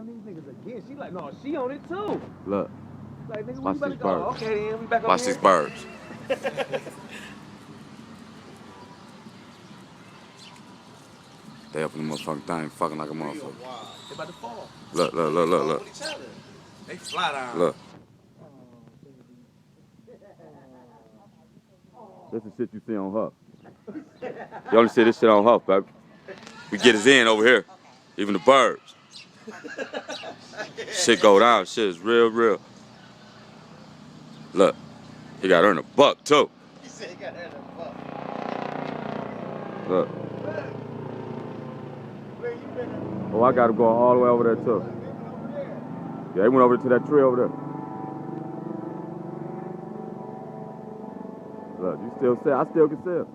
damn, these niggas again. She like, no, she on it too. Look. Like, nigga, Watch we these better go. birds. Okay, then we back up Watch here. these birds. They up in the motherfucking thing, fucking like a motherfucker. They about to fall. Look, look, look, look, look. They fly down. Look. This is shit you see on Hough. You only see this shit on Hough, baby. We get his in over here. Even the birds. Shit go down. Shit is real, real. Look. He got her in a buck, too. He said he got her in a buck. Look. Oh, I got him going all the way over there, too. Yeah, he went over to that tree over there. Look, you still see? I still can see him.